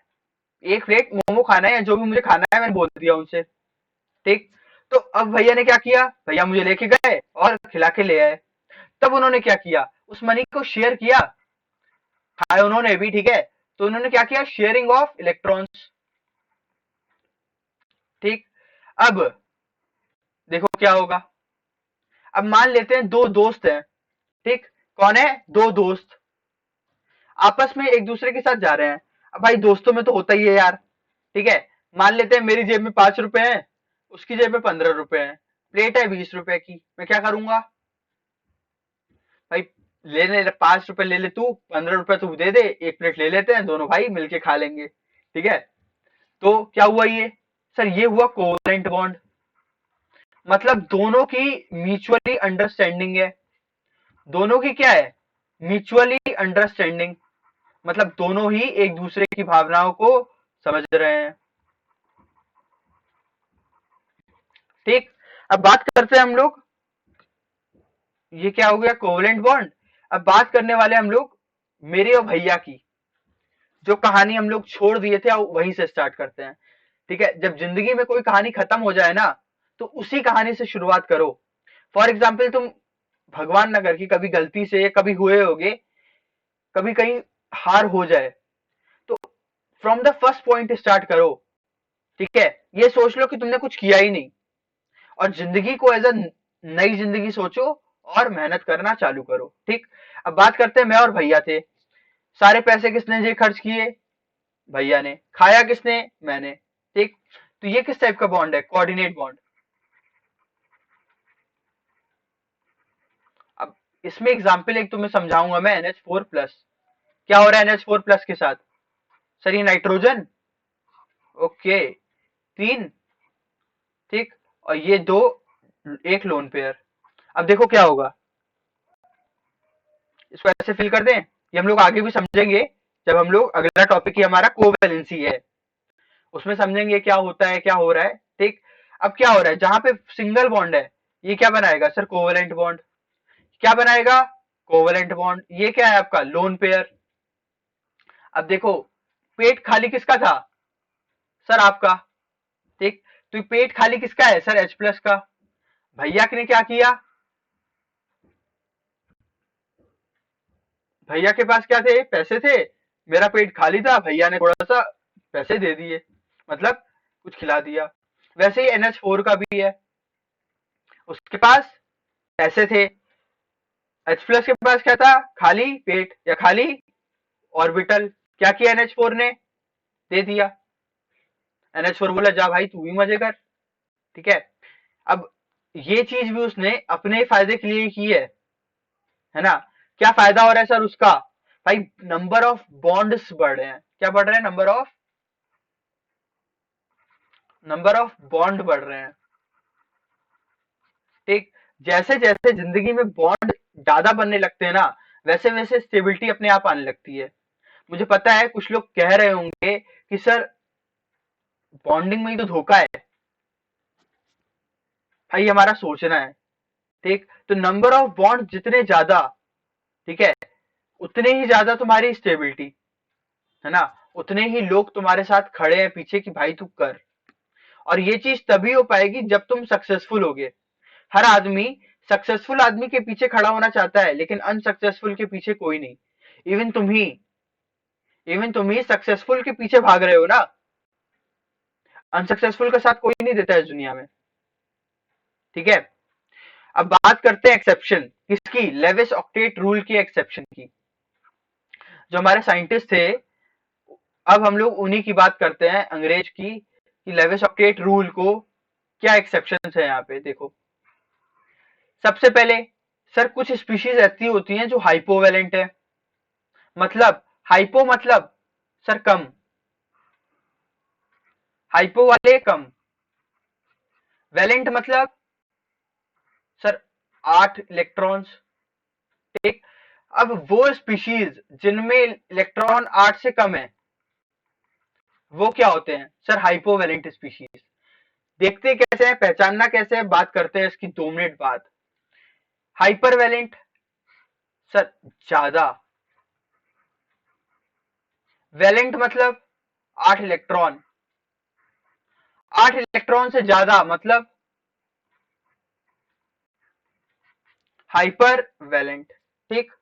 एक प्लेट मोमो खाना है या जो भी मुझे खाना है, मैंने बोल दिया उनसे। ठीक। तो अब भैया ने क्या किया, भैया मुझे लेके गए और खिला के ले आए। तब उन्होंने क्या किया, उस मनी को शेयर किया, खाया उन्होंने भी। ठीक है। तो उन्होंने क्या किया, शेयरिंग ऑफ इलेक्ट्रॉन्स। ठीक। अब देखो क्या होगा। अब मान लेते हैं दो दोस्त हैं। ठीक। कौन है, दो दोस्त आपस में एक दूसरे के साथ जा रहे हैं। अब भाई दोस्तों में तो होता ही है यार। ठीक है। मान लेते हैं मेरी जेब में 5 रुपए हैं, उसकी जेब में 15 रुपए हैं, प्लेट है 20 रुपए की। मैं क्या करूंगा भाई, लेने 5 रुपए ले ले तू, 15 रुपए तू दे दे, एक प्लेट ले लेते हैं दोनों भाई मिलके खा लेंगे। ठीक है। तो क्या हुआ ये, सर ये हुआ कोवेलेंट बॉन्ड। मतलब दोनों की म्यूचुअली अंडरस्टैंडिंग है। दोनों की क्या है, म्यूचुअली अंडरस्टैंडिंग। मतलब दोनों ही एक दूसरे की भावनाओं को समझ रहे हैं। ठीक। अब बात करते हैं हम लोग, ये क्या हो गया, कोवेलेंट बॉन्ड। अब बात करने वाले हम लोग मेरे और भैया की, जो कहानी हम लोग छोड़ दिए थे वहीं से स्टार्ट करते हैं। ठीक है। जब जिंदगी में कोई कहानी खत्म हो जाए ना, तो उसी कहानी से शुरुआत करो। फॉर एग्जाम्पल तुम, भगवान न कर की कभी गलती से कभी हुए होगे, कभी कहीं हार हो जाए, तो from the first point start करो। ठीक है। ये सोच लो कि तुमने कुछ किया ही नहीं, और जिंदगी को एज अ नई जिंदगी सोचो और मेहनत करना चालू करो। ठीक। अब बात करते हैं, मैं और भैया थे। सारे पैसे किसने जी खर्च किए, भैया ने। खाया किसने, मैंने। ठीक। तो ये किस टाइप का बॉन्ड है, कोऑर्डिनेट बॉन्ड। अब इसमें एग्जाम्पल एक तुम्हें समझाऊंगा मैं, NH4+। क्या हो रहा है NH4+ के साथ, सर ये नाइट्रोजन। ओके। तीन। ठीक। और ये दो, एक लोन पेयर। अब देखो क्या होगा, इसको ऐसे फिल कर दें। ये हम लोग आगे भी समझेंगे, जब हम लोग अगला टॉपिक ही हमारा कोवैलेंसी है, उसमें समझेंगे क्या होता है क्या हो रहा है। ठीक। अब क्या हो रहा है, जहां पे सिंगल बॉन्ड है, ये क्या बनाएगा सर, कोवेलेंट बॉन्ड। क्या बनाएगा, कोवेलेंट बॉन्ड। ये क्या है आपका, लोन पेयर। अब देखो, पेट खाली किसका था, सर आपका। ठीक। तो पेट खाली किसका है, सर H+ का। भैया ने क्या किया, भैया के पास क्या थे, पैसे थे। मेरा पेट खाली था, भैया ने थोड़ा सा पैसे दे दिए, मतलब कुछ खिला दिया। वैसे ही NH4 का भी है, उसके पास पैसे थे। H+ के पास क्या था, खाली पेट या खाली ऑर्बिटल। क्या किया NH4 ने, दे दिया। NH4 बोला जा भाई तू भी मजे कर। ठीक है। अब ये चीज भी उसने अपने फायदे के लिए की है ना। क्या फायदा हो रहा है सर उसका, भाई नंबर ऑफ बॉन्ड्स बढ़ रहे हैं। क्या बढ़ रहे हैं, नंबर ऑफ बॉन्ड बढ़ रहे हैं। ठीक। जैसे जैसे जिंदगी में बॉन्ड ज्यादा बनने लगते हैं ना, वैसे वैसे स्टेबिलिटी अपने आप आने लगती है। मुझे पता है कुछ लोग कह रहे होंगे कि सर बॉन्डिंग में ही तो धोखा है। भाई हमारा सोचना है। ठीक। तो नंबर ऑफ बॉन्ड जितने ज्यादा, ठीक है, उतने ही ज्यादा तुम्हारी स्टेबिलिटी, है ना। उतने ही लोग तुम्हारे साथ खड़े हैं पीछे कि भाई तू कर। और ये चीज तभी हो पाएगी जब तुम सक्सेसफुल होगे। हर आदमी सक्सेसफुल आदमी के पीछे खड़ा होना चाहता है, लेकिन अनसक्सेसफुल के पीछे कोई नहीं। इवन तुम ही इवन तुम ही सक्सेसफुल के पीछे भाग रहे हो ना, अनसक्सेसफुल का साथ कोई नहीं देता है इस दुनिया में। ठीक है। अब बात करते हैं एक्सेप्शन किसकी, लेविस ऑक्टेट रूल की, एक्सेप्शन की। जो हमारे साइंटिस्ट थे, अब हम लोग उन्हीं की बात करते हैं, अंग्रेज की, कि लेविस ऑक्टेट रूल को क्या एक्सेप्शन है यहाँ पे देखो। सबसे पहले, सर कुछ स्पीशीज ऐसी होती हैं जो हाइपोवेलेंट है। मतलब हाइपो मतलब सर कम, हाइपो वाले कम। वैलेंट मतलब सर 8 इलेक्ट्रॉन्स। ठीक। अब वो स्पीशीज जिनमें इलेक्ट्रॉन 8 से कम है वो क्या होते हैं सर? हाइपोवैलेंट स्पीशीज। देखते कैसे हैं, पहचानना कैसे है, बात करते हैं इसकी 2 मिनट बाद। हाइपरवैलेंट सर ज्यादा, वैलेंट मतलब 8 इलेक्ट्रॉन, 8 इलेक्ट्रॉन से ज्यादा मतलब हाइपर वैलेंट। ठीक।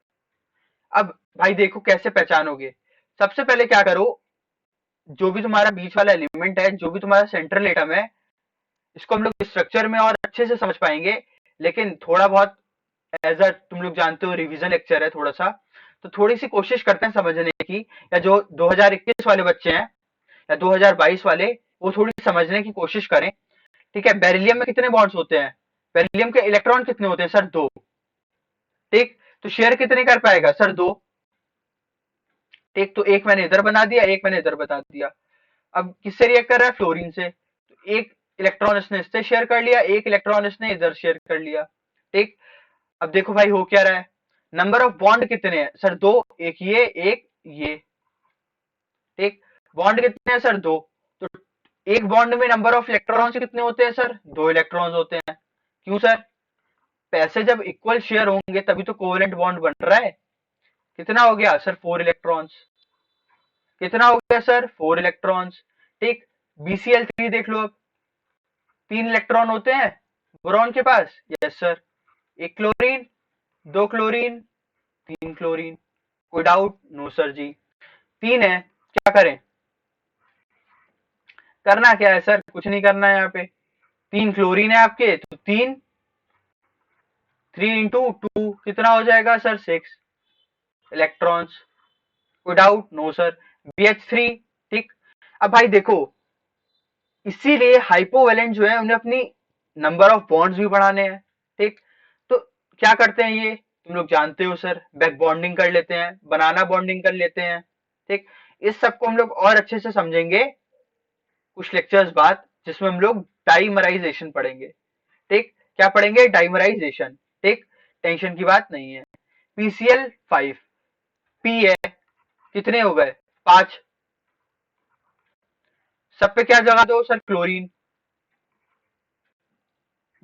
अब भाई देखो कैसे पहचानोगे। सबसे पहले क्या करो, जो भी तुम्हारा बीच वाला एलिमेंट है, जो भी तुम्हारा सेंट्रल एटम है, इसको हम लोग स्ट्रक्चर में और अच्छे से समझ पाएंगे, लेकिन थोड़ा बहुत एज अ तुम लोग जानते हो रिवीजन लेक्चर है थोड़ा सा, तो थोड़ी सी कोशिश करते हैं समझने की, या जो 2021 वाले बच्चे हैं या 2022 वाले, वो थोड़ी समझने की कोशिश करें। ठीक है, बेरिलियम में कितने बॉन्ड्स होते हैं? बेरिलियम के इलेक्ट्रॉन कितने होते हैं सर? 2। ठीक, तो शेयर कितने कर पाएगा सर? 2। ठीक, तो एक मैंने इधर बना दिया, एक मैंने इधर बता दिया। अब किससे रिएक्ट कर रहा है? फ्लोरीन से। तो एक इलेक्ट्रॉन इसने इससे शेयर कर लिया, एक इलेक्ट्रॉन इसने इधर शेयर कर लिया। ठीक। अब देखो भाई हो क्या रहा है, नंबर ऑफ बॉन्ड कितने हैं सर? 2, एक ये एक ये। ठीक, बॉन्ड कितने हैं सर? 2। तो एक बॉन्ड में नंबर ऑफ इलेक्ट्रॉन्स कितने होते हैं सर? 2 इलेक्ट्रॉन्स होते हैं। क्यों सर? पैसे जब इक्वल शेयर होंगे तभी तो कोवेलेंट बॉन्ड बन रहा है। कितना हो गया सर? 4 इलेक्ट्रॉन्स। कितना हो गया सर? 4 इलेक्ट्रॉन्स। ठीक, BCl3 देख लो अब, 3 इलेक्ट्रॉन होते हैं बोरॉन के पास। Yes sir. एक क्लोरीन, 2 क्लोरीन, 3 क्लोरीन। कोई डाउट? नो सर जी। 3 है, क्या करें? करना क्या है सर? कुछ नहीं करना है यहाँ पे। 3 क्लोरीन है आपके, तो 3, 3 × 2 कितना हो जाएगा सर? 6 इलेक्ट्रॉन्स। कोई डाउट? No sir. BH3। ठीक। अब भाई देखो, इसीलिए हाइपोवैलेंट जो है उन्हें अपनी नंबर ऑफ बॉन्ड्स भी बढ़ाने हैं। ठीक, तो क्या करते हैं ये? तुम लोग जानते हो सर, बैक बॉन्डिंग कर लेते हैं, बनाना बॉन्डिंग कर लेते हैं। ठीक, इस सब को हम लोग और अच्छे से समझेंगे कुछ लेक्चर्स बाद, जिसमें हम लोग डाइमराइजेशन पढ़ेंगे। ठीक, क्या पढ़ेंगे? डाइमराइजेशन। ठीक, टेंशन की बात नहीं है। PCl5, P है, कितने हो गए? 5। सब पे क्या जगह दो सर? क्लोरीन।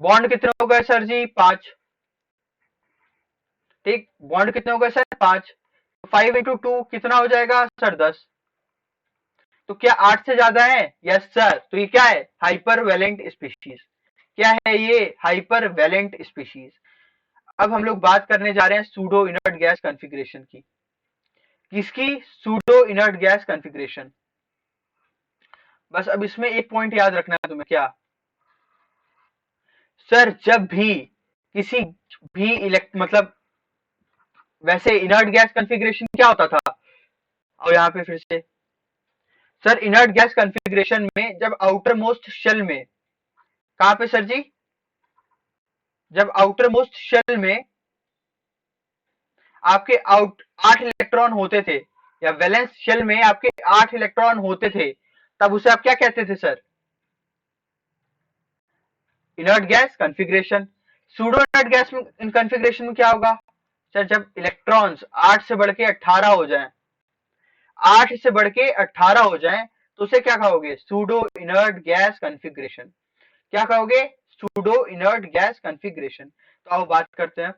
बॉन्ड कितने हो गए सर जी? 5। ठीक, बॉन्ड कितने हो गए सर? 5। 5 × 2 कितना हो जाएगा सर? 10। तो क्या 8 से ज्यादा है? Yes sir. तो ये क्या है? Hyper valent species. क्या है ये? Hyper valent species. अब हम लोग बात करने जा रहे हैं सूडो इनर्ट गैस कॉन्फ़िगरेशन की। किसकी? Pseudo inert gas configuration. बस अब इसमें एक पॉइंट याद रखना है तुम्हें। क्या सर? जब भी किसी भी इलेक्ट मतलब, वैसे इनर्ट गैस कॉन्फ़िगरेशन क्या होता था? और यहाँ पे फिर से सर, इनर्ट गैस कॉन्फ़िगरेशन में जब आउटर मोस्ट शेल में, कहां पे सर जी? जब आउटर मोस्ट शेल में आपके आउट 8 इलेक्ट्रॉन होते थे, या वैलेंस शेल में आपके 8 इलेक्ट्रॉन होते थे, तब उसे आप क्या कहते थे sir? Inert gas configuration. Pseudo inert gas में कॉन्फ़िगरेशन में क्या होगा सर? जब इलेक्ट्रॉन्स 8 से बढ़ के 18 हो जाएं, 8 से बढ़ के 18 हो जाएं, तो उसे क्या कहोगे? Pseudo inert gas configuration. क्या कहोगे? Pseudo inert gas configuration. तो आओ बात करते हैं।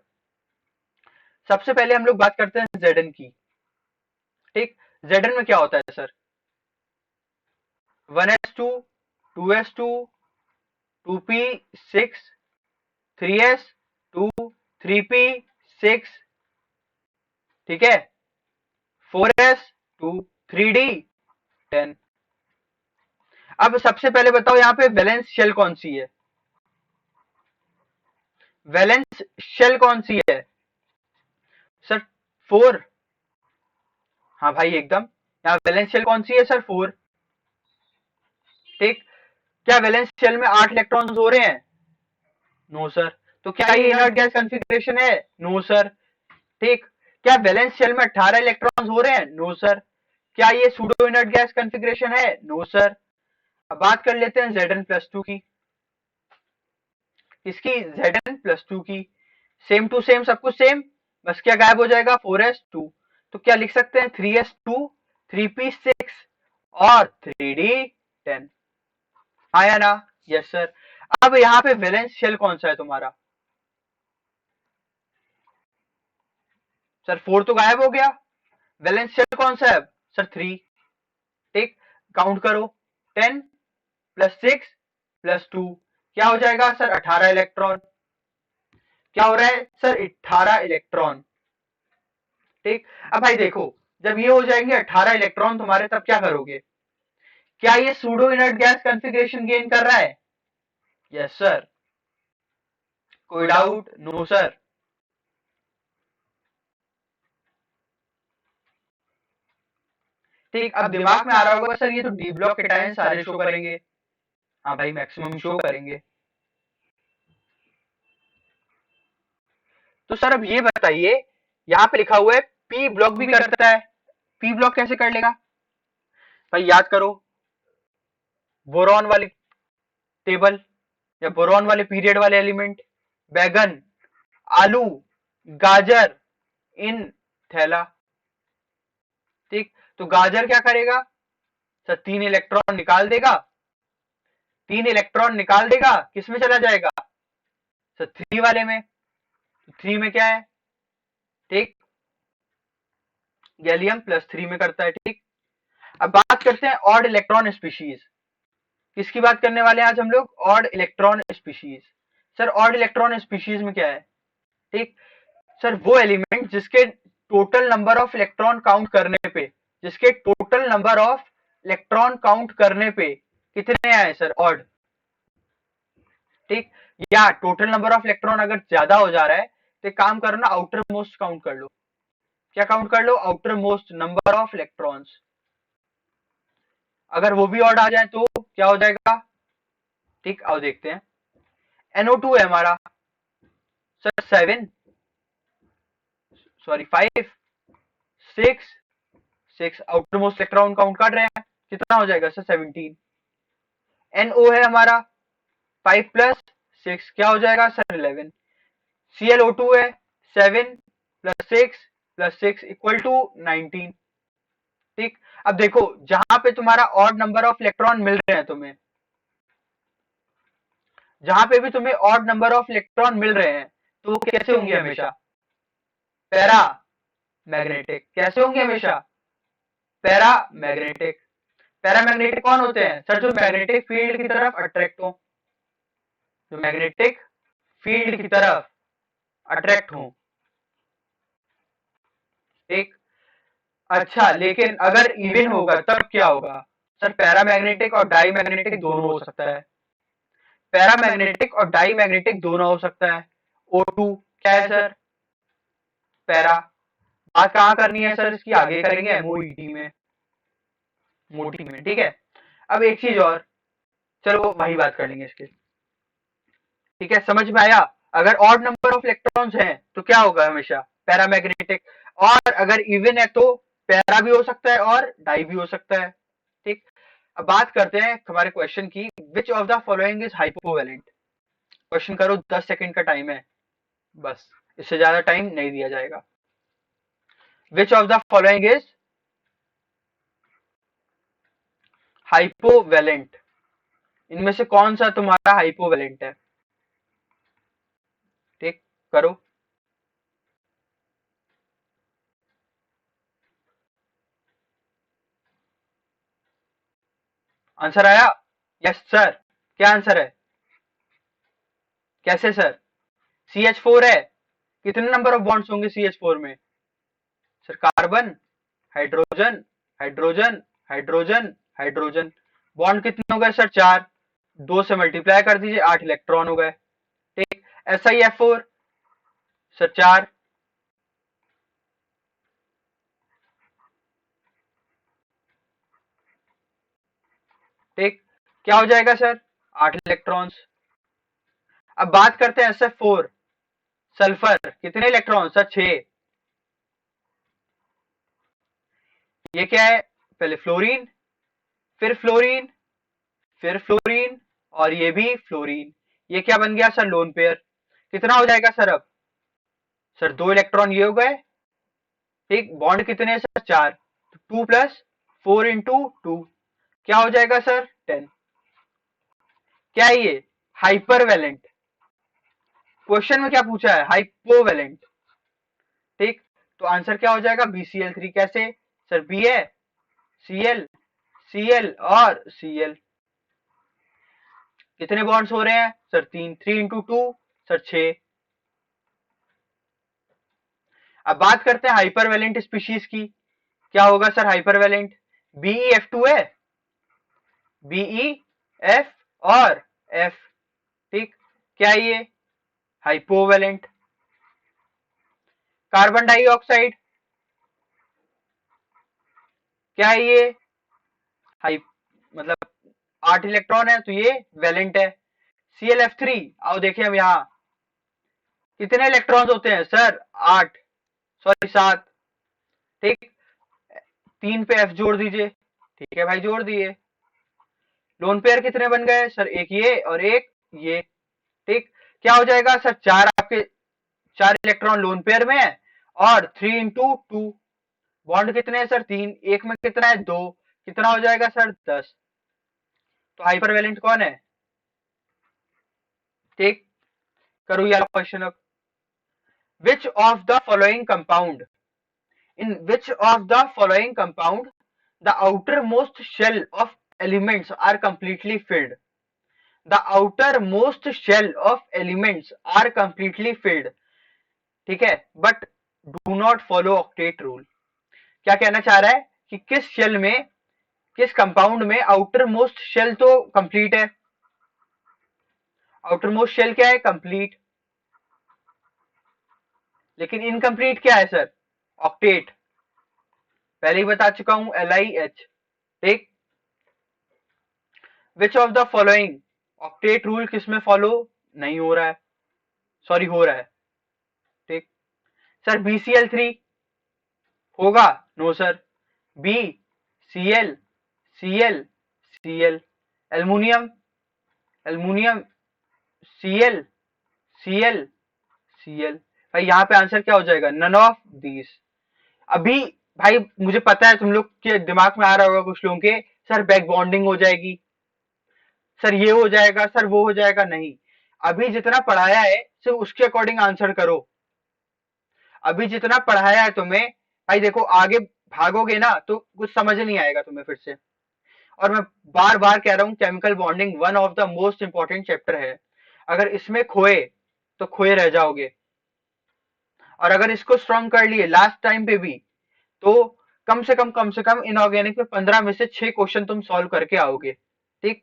सबसे पहले हम लोग बात करते हैं Zn की। ठीक, Zn में क्या होता है sir? 1s2, 2s2, 2p6, 3s2, 3p6। ठीक है, 4s2, 3d10। अब सबसे पहले बताओ यहाँ पे वैलेंस शेल कौन सी है? वैलेंस शेल कौन सी है सर? 4। हाँ भाई एकदम, यहाँ वैलेंस शेल कौन सी है सर? 4। ठीक, क्या वैलेंस शेल में 8 इलेक्ट्रॉन्स हो रहे हैं? No sir. तो क्या ये इनर्ट गैस कॉन्फ़िगरेशन है? No sir. ठीक, क्या वैलेंस शेल में 18 इलेक्ट्रॉन्स हो रहे हैं? No sir. क्या ये सूडो इनर्ट गैस कॉन्फ़िगरेशन है? No sir. अब बात कर लेते हैं Zn+2 की। इसकी Zn+2 की, सेम टू सेम, सब कुछ सेम। बस क्या गायब हो जाएगा, 4s2। तो क्या लिख सकते हैं, 3s2, 3p6 और 3d10। आया ना? Yes sir. अब यहाँ पे वैलेंस शेल कौन सा है तुम्हारा? सर 4 तो गायब हो गया, वैलेंस शेल कौन सा है? सर 3। ठीक, काउंट करो, 10 प्लस 6 प्लस 2 क्या हो जाएगा सर? 18 इलेक्ट्रॉन। क्या हो रहा है सर? 18 इलेक्ट्रॉन। ठीक, अब भाई देखो, जब ये हो जाएंगे 18 इलेक्ट्रॉन तुम्हारे, तब क्या करोगे? क्या ये pseudo inert gas configuration gain कर रहा है? Yes sir. कोई डाउट? No sir. ठीक, अब दिमाग में आ रहा होगा सर ये तो डी ब्लॉक कैटायन सारे शो करेंगे। हाँ भाई, मैक्सिमम शो करेंगे। तो सर अब ये बताइए, यहाँ पे लिखा हुआ है पी ब्लॉक भी करता है, पी ब्लॉक कैसे कर लेगा? भाई याद करो, बोरॉन वाली टेबल या बोरॉन वाले पीरियड वाले एलिमेंट, बैगन, आलू, गाजर, इन थैला। ठीक, तो गाजर क्या करेगा सर? 3 इलेक्ट्रॉन निकाल देगा, 3 इलेक्ट्रॉन निकाल देगा, किसमें चला जाएगा सर? 3 वाले में। 3 में क्या है? ठीक, गैलियम +3 में करता है। ठीक, अब बात करते हैं ऑड इलेक्ट्रॉन स्पीशीज। किसकी बात करने वाले हैं आज हम लोग? Odd electron species. Sir odd electron species में क्या है? ठीक, सर वो एलिमेंट जिसके total number of electron count करने पे, जिसके total number of electron count करने पे कितने आए सर? ऑड। ठीक, या टोटल नंबर ऑफ इलेक्ट्रॉन अगर ज्यादा हो जा रहा है तो एक काम करो ना, आउटर मोस्ट काउंट कर लो। क्या काउंट कर लो? Outermost number of electrons. अगर वो भी ऑड आ जाए तो क्या हो जाएगा? ठीक, आओ देखते हैं। NO2 है हमारा sir 7, sorry 5, 6, 6 outer most electron count कर रहे हैं, कितना हो जाएगा सर? 17। NO है हमारा 5 प्लस 6 क्या हो जाएगा सर? 11। ClO2 है 7 प्लस 6 प्लस 6 इक्वल टू 19। ठीक, अब देखो जहां पे तुम्हारा ऑड नंबर ऑफ इलेक्ट्रॉन मिल रहे हैं तुम्हें, जहां पे भी तुम्हें ऑड नंबर ऑफ इलेक्ट्रॉन मिल रहे हैं, तो वो कैसे होंगे हमेशा? Para magnetic. कैसे होंगे हमेशा? Para magnetic. पैरा मैग्नेटिक कौन होते हैं सर? जो मैग्नेटिक फील्ड की तरफ अट्रैक्ट हो, जो मैग्नेटिक फील्ड की तरफ अट्रैक्ट हो। ठीक, अच्छा लेकिन अगर इवन होगा तब क्या होगा सर? पैरामैग्नेटिक और डाई मैग्नेटिक दोनों हो सकता है, पैरामैग्नेटिक और डाई मैग्नेटिक दोनों हो सकता है। O2 क्या है सर? पैरा। बात कहाँ करनी है सर इसकी? आगे करेंगे MOET में, मोटी में। ठीक है, अब एक चीज और, चलो वही बात कर लेंगे इसके। ठीक है, समझ में आया? अगर ऑड नंबर ऑफ इलेक्ट्रॉन्स हैं तो क्या होगा हमेशा? पैरामैग्नेटिक। और अगर इवन है तो पैरा भी हो सकता है और डाई भी हो सकता है। ठीक, अब बात करते हैं हमारे क्वेश्चन की। Which of the following is hypovalent? Question करो, 10 सेकंड का टाइम है, बस इससे ज्यादा टाइम नहीं दिया जाएगा। Which of the following is hypovalent? इनमें से कौन सा तुम्हारा हाइपोवैलेंट है? ठीक, करो। आंसर आया? Yes sir. क्या आंसर है? कैसे सर? CH4 है। कितने नंबर ऑफ बॉन्ड्स होंगे CH4 में sir? Carbon, hydrogen, hydrogen, hydrogen, hydrogen. Bond कितने हो गए सर? 4। 2 से मल्टीप्लाई कर दीजिए, 8 इलेक्ट्रॉन हो गए। ठीक, SiF4 सर 4। ठीक, क्या हो जाएगा सर? 8 इलेक्ट्रॉन्स। अब बात करते हैं SF4, सल्फर, कितने इलेक्ट्रॉन सर? 6। ये क्या है? पहले फ्लोरीन, फिर फ्लोरीन, फिर फ्लोरीन, और ये भी फ्लोरीन। ये क्या बन गया सर? Lone pair. कितना हो जाएगा सर अब? सर 2 इलेक्ट्रॉन ये हो गए, ठीक। बॉन्ड कितने हैं सर? 4। 2 प्लस 4 इंटू 2 क्या हो जाएगा सर? 10। क्या है ये? हाइपरवेलेंट। क्वेश्चन में क्या पूछा है? हाइपोवेलेंट, ठीक। तो आंसर क्या हो जाएगा? BCl3। कैसे सर? बी है Cl, Cl और Cl। कितने बॉन्ड्स हो रहे हैं सर? 3। 3 into 2 sir 6। अब बात करते हैं हाइपरवेलेंट स्पीशीज की। क्या होगा सर हाइपरवेलेंट? BeF2 है, BeF और F, ठीक। क्या है ये? हाइपोवेलेंट। कार्बन डाइऑक्साइड क्या है ये? हाई मतलब 8 इलेक्ट्रॉन है तो ये वैलेंट है। ClF3 आओ देखें हम यहाँ कितने इलेक्ट्रॉन्स होते हैं सर? 8, सॉरी 7, ठीक। 3 पे F जोड़ दीजिए, ठीक है भाई, जोड़ दिए। लोन पेयर कितने बन गए सर? एक ये और एक ये, ठीक। क्या हो जाएगा सर? 4 आपके 4 इलेक्ट्रॉन लोन पेयर में है और 3 इंटू 2। बॉन्ड कितने हैं सर? 3। एक में कितना है? 2। कितना हो जाएगा सर? 10। तो हाइपरवेलेंट कौन है? ठीक। करो ये क्वेश्चन अब। विच of the following compound, in which of the following compound the outermost shell of elements are completely filled? The outermost shell of elements are completely filled, ठीक है, but do not follow octet rule। क्या कहना चाह रहा है कि किस शेल में, किस कंपाउंड में आउटर मोस्ट शेल तो कंप्लीट है। आउटर मोस्ट शेल क्या है? कंप्लीट। लेकिन इनकम्प्लीट क्या है सर? ऑक्टेट। पहले ही बता चुका हूं, LiH, ठीक। विच of the following, octet rule किस में फॉलो नहीं हो रहा है? सॉरी, हो रहा है, ठीक। सर BCl3 होगा? No sir. B, Cl, Cl, Cl। Aluminium, aluminium, Cl, Cl, Cl। भाई यहाँ पे आंसर क्या हो जाएगा? None of these. अभी भाई मुझे पता है तुम लोग के दिमाग में आ रहा होगा कुछ लोगों के, सर बैक बॉन्डिंग हो जाएगी, सर ये हो जाएगा, सर वो हो जाएगा। नहीं, अभी जितना पढ़ाया है सिर्फ उसके अकॉर्डिंग आंसर करो। अभी जितना पढ़ाया है तुम्हें, भाई देखो आगे भागोगे ना तो कुछ समझ नहीं आएगा तुम्हें फिर से। और मैं बार बार कह रहा हूँ, chemical bonding one of the most important chapter है। अगर इसमें खोए तो खोए रह जाओगे, और अगर इसको स्ट्रॉन्ग कर लिए लास्ट टाइम पे भी, तो कम से कम इनऑर्गेनिक में 15 में से 6 क्वेश्चन तुम सॉल्व करके आओगे, ठीक।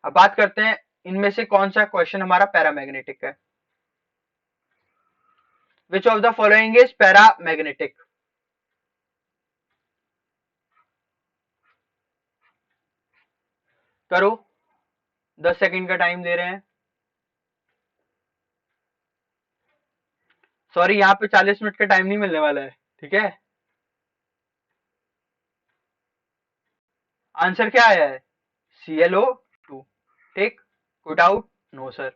अब बात करते हैं इनमें से कौन सा क्वेश्चन हमारा पैरामैग्नेटिक है। विच of the following is paramagnetic? करो, 10 सेकंड का टाइम दे रहे हैं। सॉरी, यहाँ पे 40 मिनट का टाइम नहीं मिलने वाला है, ठीक है। आंसर क्या आया है? ClO2, ठीक। कोई डाउट? नो सर,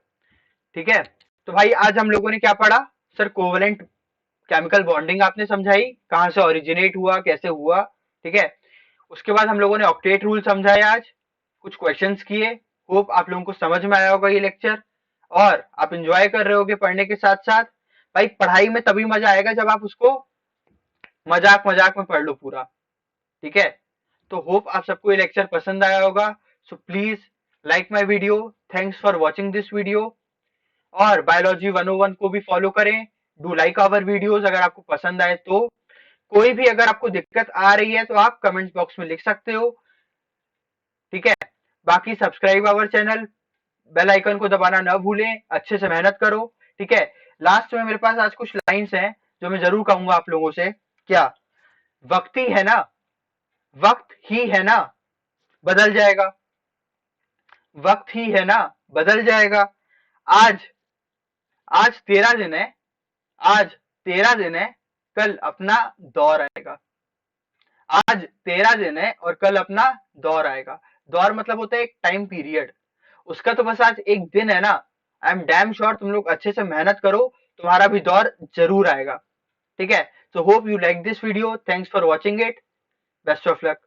ठीक है। तो भाई आज हम लोगों ने क्या पढ़ा सर? कोवलेंट केमिकल बॉन्डिंग आपने समझाई, कहां से ओरिजिनेट हुआ, कैसे हुआ, ठीक है। उसके बाद हम लोगों ने ऑक्टेट रूल समझाया, आज कुछ क्वेश्चंस किए। होप आप लोगों को समझ में आया होगा ये लेक्चर, और आप एंजॉय कर रहे होगे पढ़ने के साथ साथ। भाई पढ़ाई में तभी मजा आएगा जब आप उसको मजाक मजाक में पढ़ लो पूरा, ठीक है। तो होप आप सबको ये लेक्चर पसंद आया होगा। सो please like my video, thanks for watching this video. और बायोलॉजी 101 को भी फॉलो करें। डू लाइक आवर वीडियोस अगर आपको पसंद आए तो। कोई भी अगर आपको दिक्कत आ रही है तो आप कमेंट बॉक्स में लिख सकते हो, ठीक है। बाकी subscribe our channel, bell icon को दबाना ना भूलें, अच्छे से मेहनत करो, ठीक है। लास्ट में मेरे पास आज कुछ लाइंस हैं जो मैं जरूर कहूंगा आप लोगों से। क्या? वक्त ही है ना, वक्त ही है ना, बदल जाएगा। वक्त ही है ना, बदल जाएगा। आज, आज तेरा दिन है, आज तेरा दिन है, कल अपना दौर आएगा। आज तेरा दिन है और कल अपना दौर आएगा। दौर मतलब होता है एक टाइम पीरियड, उसका तो बस आज एक दिन है ना। आई एम डैम श्योर तुम लोग अच्छे से मेहनत करो, तुम्हारा भी दौर जरूर आएगा। ठीक है, so hope you like this video, thanks for watching it, best of luck.